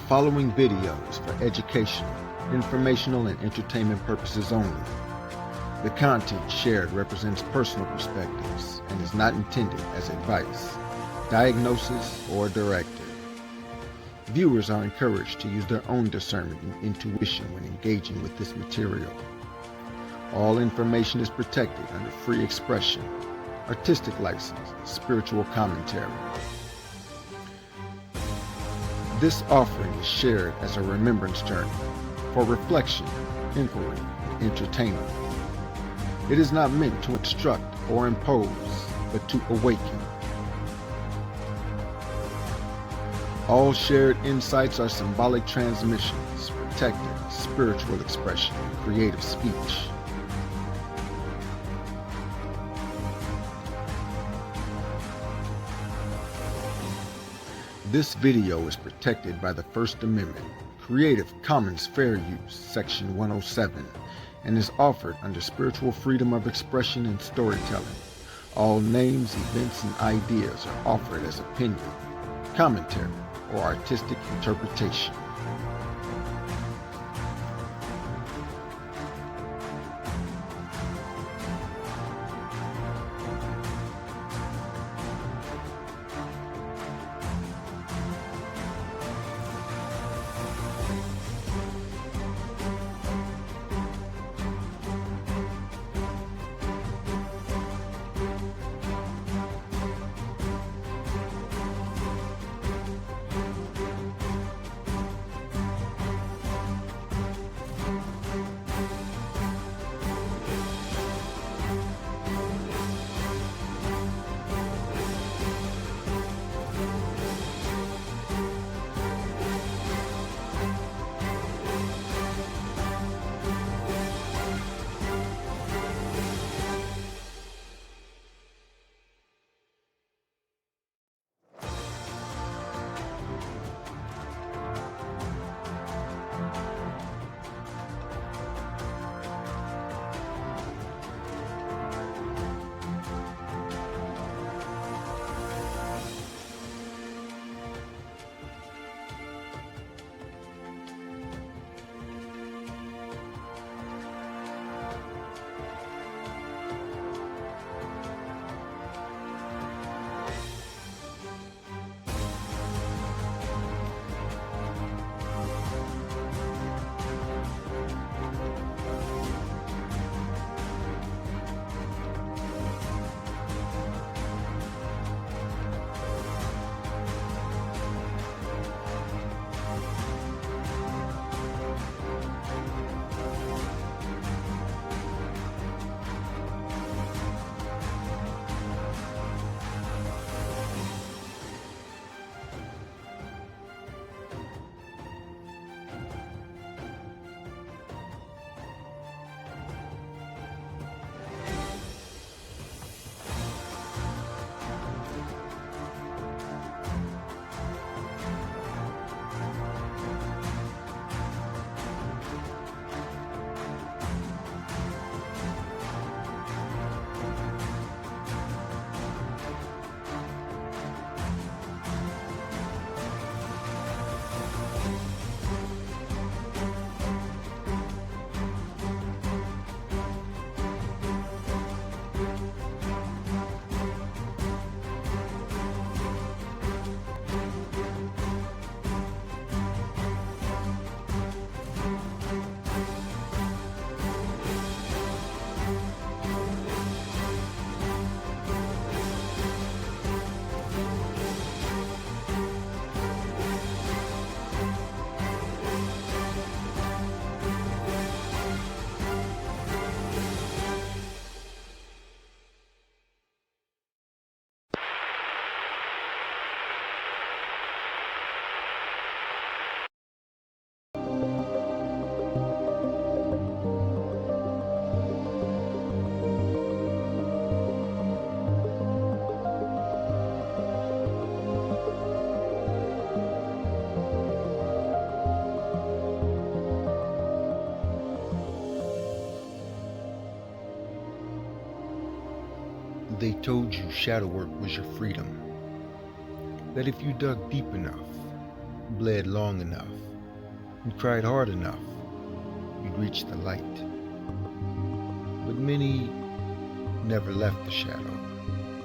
following video is for educational, informational, and entertainment purposes only. The content shared represents personal perspectives and is not intended as advice, diagnosis, or directive. Viewers are encouraged to use their own discernment and intuition when engaging with this material. All information is protected under free expression, artistic license, and spiritual commentary. This offering is shared as a remembrance journey for reflection, inquiry, and entertainment. It is not meant to instruct or impose, but to awaken. All shared insights are symbolic transmissions, protected spiritual expression, and creative speech. This video is protected by the First Amendment, Creative Commons Fair Use, Section 107, and is offered under spiritual freedom of expression and storytelling. All names, events, and ideas are offered as opinion, commentary, or artistic interpretation. They told you shadow work was your freedom. That if you dug deep enough, bled long enough, and cried hard enough, you'd reach the light. But many never left the shadow.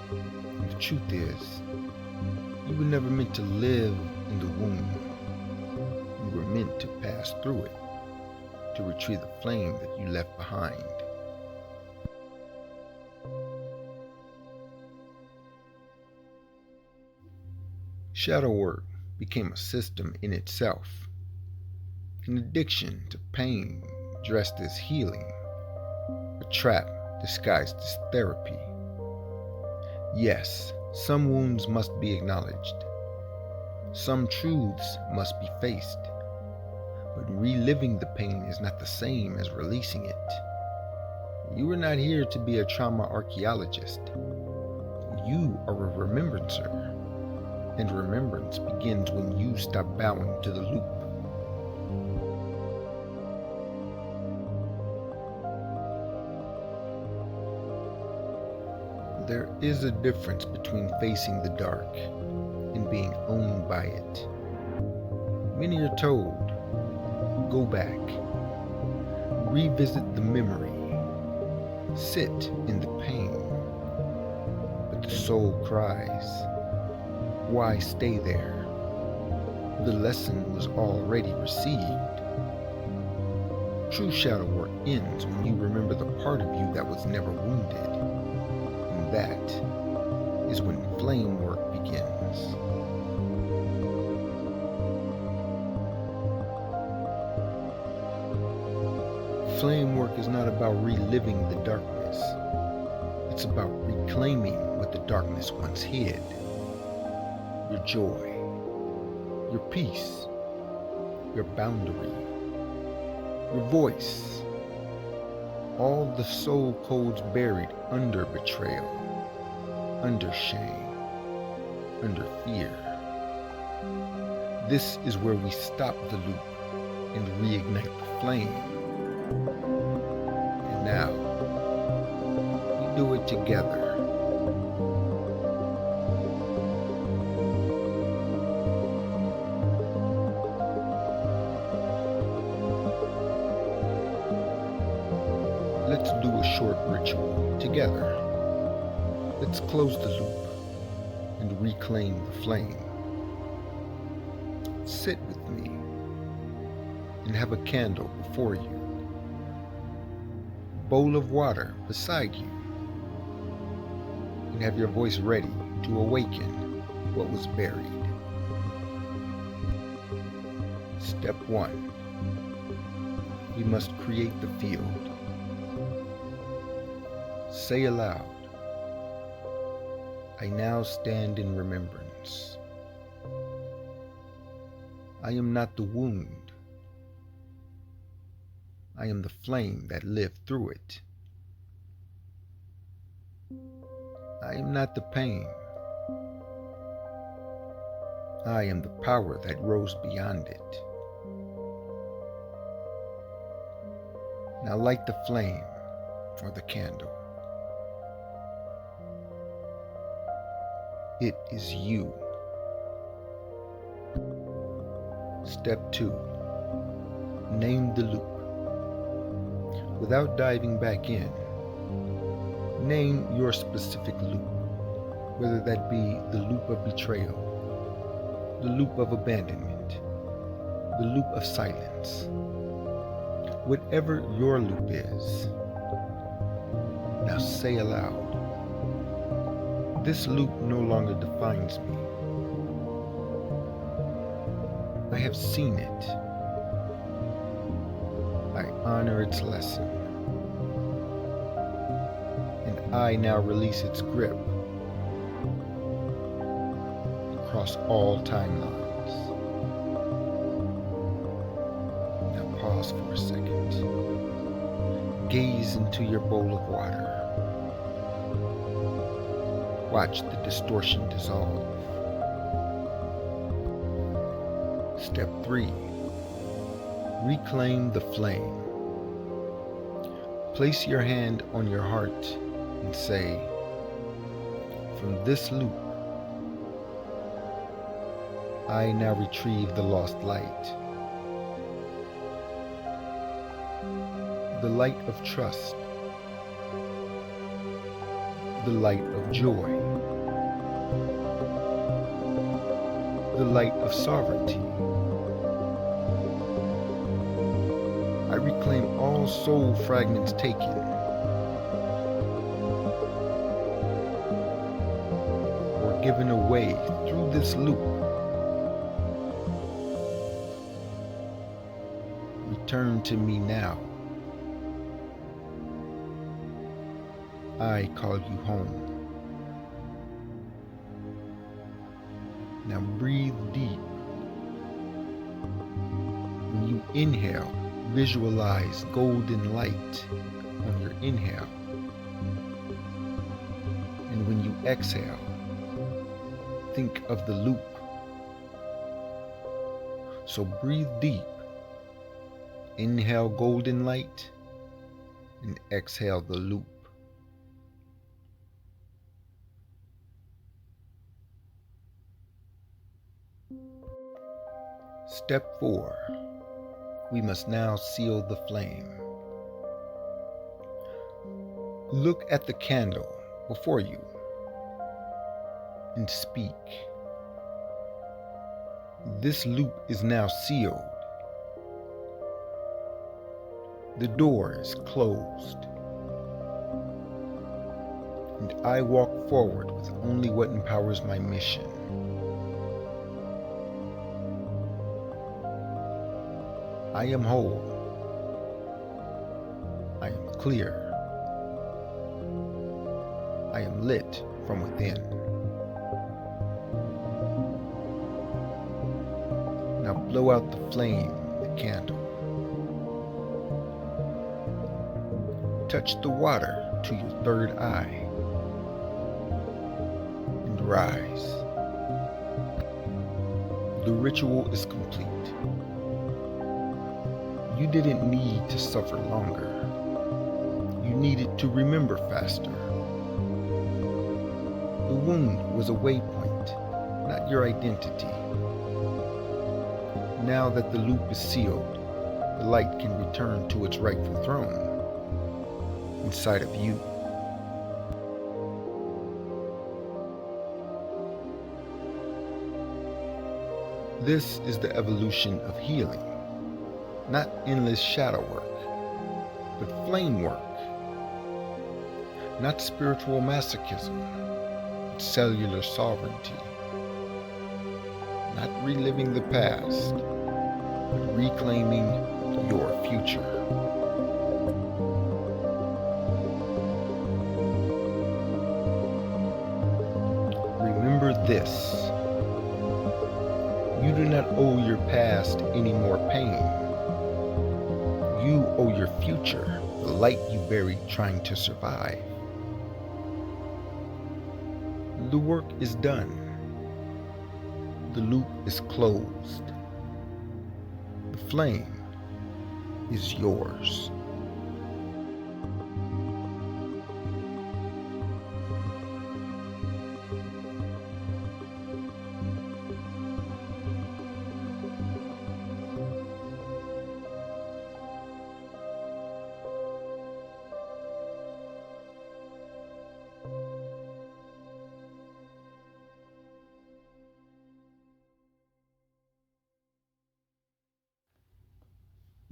And the truth is, you were never meant to live in the womb. You were meant to pass through it, to retrieve the flame that you left behind. Shadow work became a system in itself, an addiction to pain dressed as healing, a trap disguised as therapy. Yes, some wounds must be acknowledged, some truths must be faced, but reliving the pain is not the same as releasing it. You are not here to be a trauma archaeologist. You are a remembrancer. And remembrance begins when you stop bowing to the loop. There is a difference between facing the dark and being owned by it. Many are told, go back, revisit the memory, sit in the pain. But the soul cries, why stay there? The lesson was already received. True shadow work ends when you remember the part of you that was never wounded. And that is when flame work begins. Flame work is not about reliving the darkness. It's about reclaiming what the darkness once hid. Your joy, your peace, your boundary, your voice, all the soul codes buried under betrayal, under shame, under fear. This is where we stop the loop and reignite the flame. And now, we do it together. Let's do a short ritual together. Let's close the loop and reclaim the flame. Sit with me and have a candle before you, a bowl of water beside you, and have your voice ready to awaken what was buried. Step 1. We must create the field. Say aloud, I now stand in remembrance. I am not the wound. I am the flame that lived through it. I am not the pain. I am the power that rose beyond it. Now light the flame or the candle. It is you. Step 2. Name the loop. Without diving back in, name your specific loop, whether that be the loop of betrayal, the loop of abandonment, the loop of silence. Whatever your loop is, now say aloud, this loop no longer defines me. I have seen it. I honor its lesson. And I now release its grip across all timelines. Now pause for a second. Gaze into your bowl of water. Watch the distortion dissolve. Step 3. Reclaim the flame. Place your hand on your heart and say, from this loop, I now retrieve the lost light. The light of trust. The light of joy. The light of sovereignty. I reclaim all soul fragments taken, or given away through this loop. Return to me now. I call you home. Now breathe deep. When you inhale, visualize golden light on your inhale. And when you exhale, think of the loop. So breathe deep. Inhale golden light and exhale the loop. Step 4. We must now seal the flame. Look at the candle before you and speak. This loop is now sealed. The door is closed. And I walk forward with only what empowers my mission. I am whole. I am clear. I am lit from within. Now blow out the flame, the candle. Touch the water to your third eye and rise. The ritual is complete. You didn't need to suffer longer. You needed to remember faster. The wound was a waypoint, not your identity. Now that the loop is sealed, the light can return to its rightful throne inside of you. This is the evolution of healing. Not endless shadow work, but flame work. Not spiritual masochism, but cellular sovereignty. Not reliving the past, but reclaiming your future. Remember this. You do not owe your past any more pain. You owe your future the light you buried trying to survive. The work is done. The loop is closed. The flame is yours.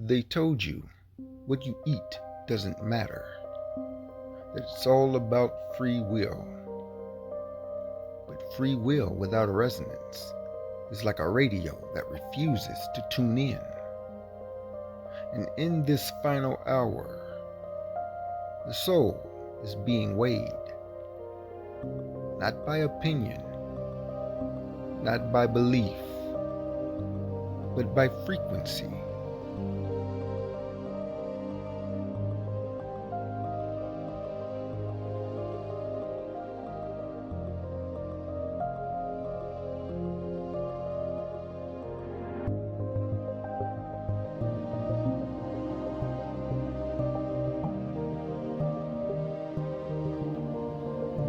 They told you what you eat doesn't matter, that it's all about free will. But free will without a resonance is like a radio that refuses to tune in. And in this final hour, the soul is being weighed, not by opinion, not by belief, but by frequency.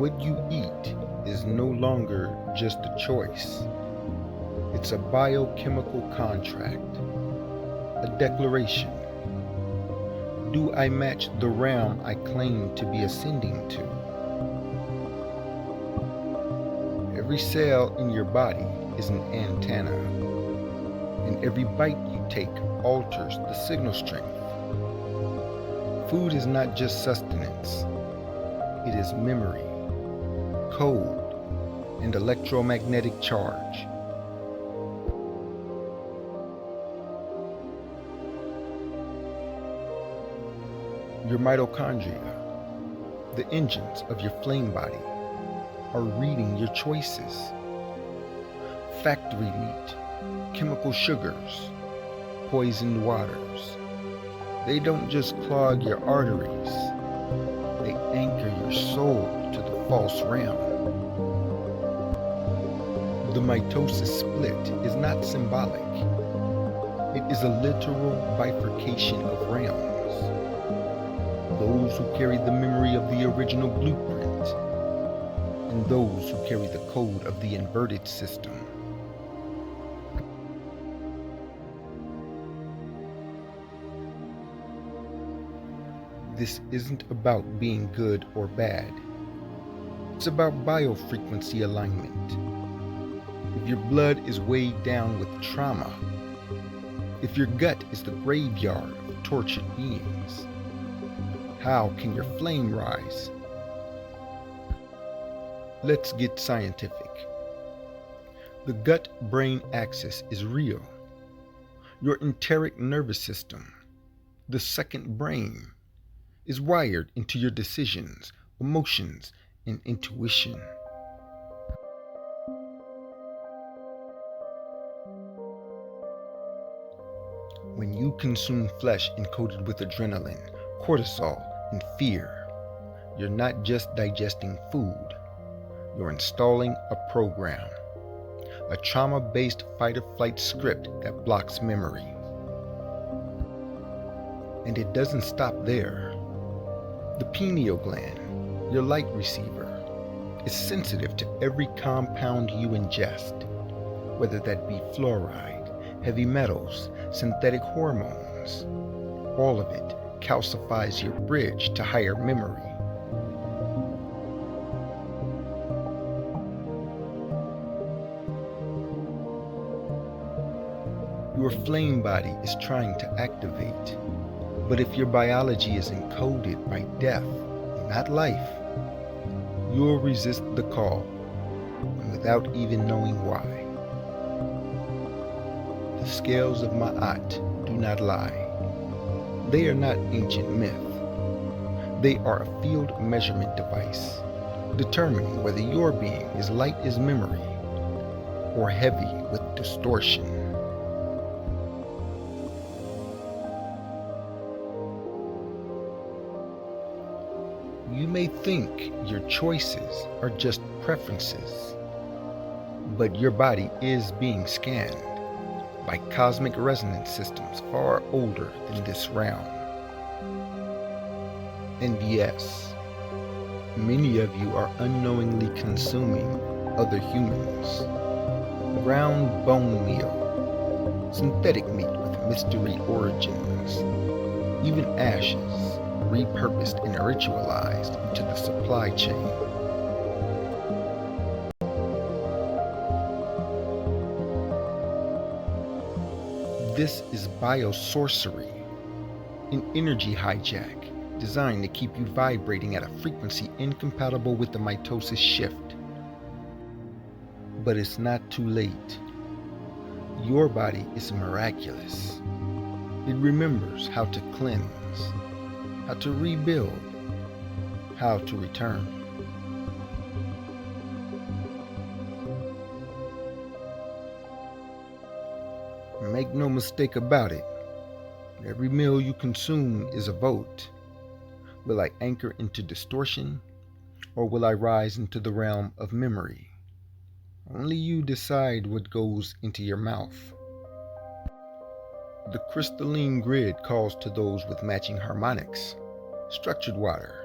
What you eat is no longer just a choice. It's a biochemical contract, a declaration. Do I match the realm I claim to be ascending to? Every cell in your body is an antenna, and every bite you take alters the signal strength. Food is not just sustenance, it is memory, code, and electromagnetic charge. Your mitochondria, the engines of your flame body, are reading your choices. Factory meat, chemical sugars, poisoned waters. They don't just clog your arteries, they anchor your soul to the false realm. The mitosis split is not symbolic. It is a literal bifurcation of realms. Those who carry the memory of the original blueprint, and those who carry the code of the inverted system. This isn't about being good or bad. It's about biofrequency alignment. If your blood is weighed down with trauma, if your gut is the graveyard of tortured beings, how can your flame rise? Let's get scientific. The gut-brain axis is real. Your enteric nervous system, the second brain, is wired into your decisions, emotions, and intuition. When you consume flesh encoded with adrenaline, cortisol, and fear, you're not just digesting food, you're installing a program, a trauma-based fight-or-flight script that blocks memory. And it doesn't stop there. The pineal gland, your light receiver, is sensitive to every compound you ingest, whether that be fluoride, heavy metals, synthetic hormones. All of it calcifies your bridge to higher memory. Your flame body is trying to activate, but if your biology is encoded by death, not life, you'll resist the call without even knowing why. The scales of Ma'at do not lie. They are not ancient myth. They are a field measurement device, determining whether your being is light as memory or heavy with distortion. You may think your choices are just preferences, but your body is being scanned by cosmic resonance systems far older than this realm. And yes, many of you are unknowingly consuming other humans. Ground bone meal, synthetic meat with mystery origins, even ashes repurposed and ritualized into the supply chain. This is biosorcery, an energy hijack designed to keep you vibrating at a frequency incompatible with the mitosis shift. But it's not too late. Your body is miraculous. It remembers how to cleanse, how to rebuild, how to return. Make no mistake about it, every meal you consume is a vote. Will I anchor into distortion, or will I rise into the realm of memory? Only you decide what goes into your mouth. The crystalline grid calls to those with matching harmonics, structured water,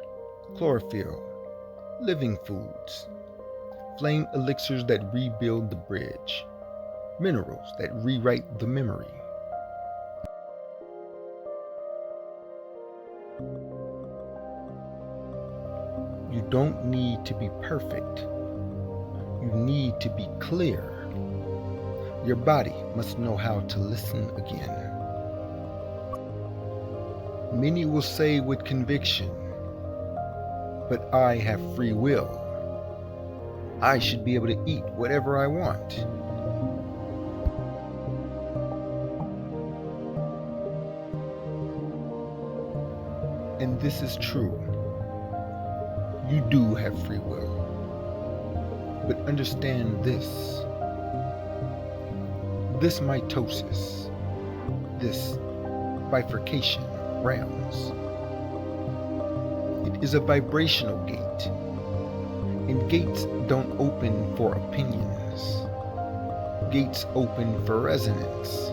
chlorophyll, living foods, flame elixirs that rebuild the bridge. minerals that rewrite the memory. You don't need to be perfect. You need to be clear. Your body must know how to listen again. Many will say with conviction, "But I have free will. I should be able to eat whatever I want." And this is true. You do have free will. But understand this. This mitosis, this bifurcation of realms, it is a vibrational gate. And gates don't open for opinions. Gates open for resonance.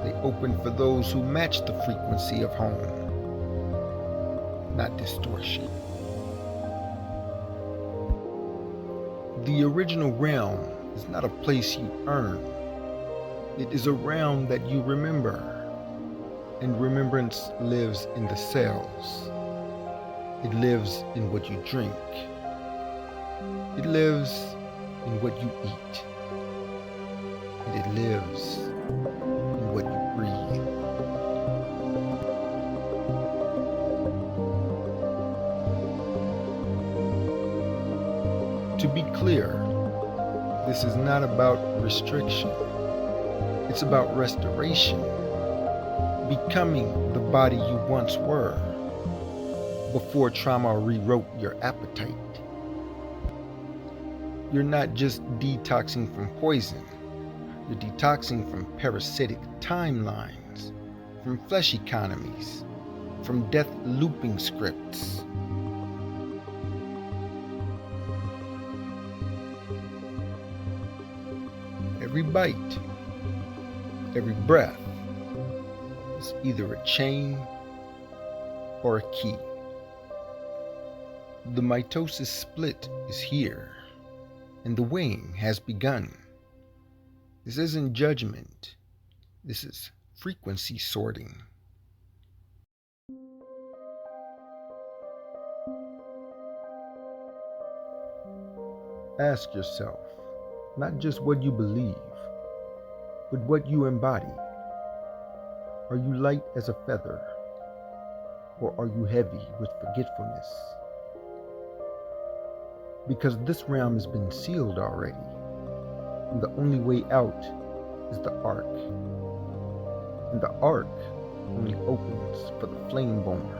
They open for those who match the frequency of home, not distortion. The original realm is not a place you earn. It is a realm that you remember. And remembrance lives in the cells. It lives in what you drink. It lives in what you eat. And it lives in what you breathe. To be clear, this is not about restriction. It's about restoration, becoming the body you once were before trauma rewrote your appetite. You're not just detoxing from poison, you're detoxing from parasitic timelines, from flesh economies, from death looping scripts. Every bite, every breath is either a chain or a key. The mitosis split is here, and the weighing has begun. This isn't judgment. This is frequency sorting. Ask yourself, not just what you believe, but what you embody. Are you light as a feather, or are you heavy with forgetfulness? Because this realm has been sealed already, and the only way out is the ark. And the ark only opens for the flame born.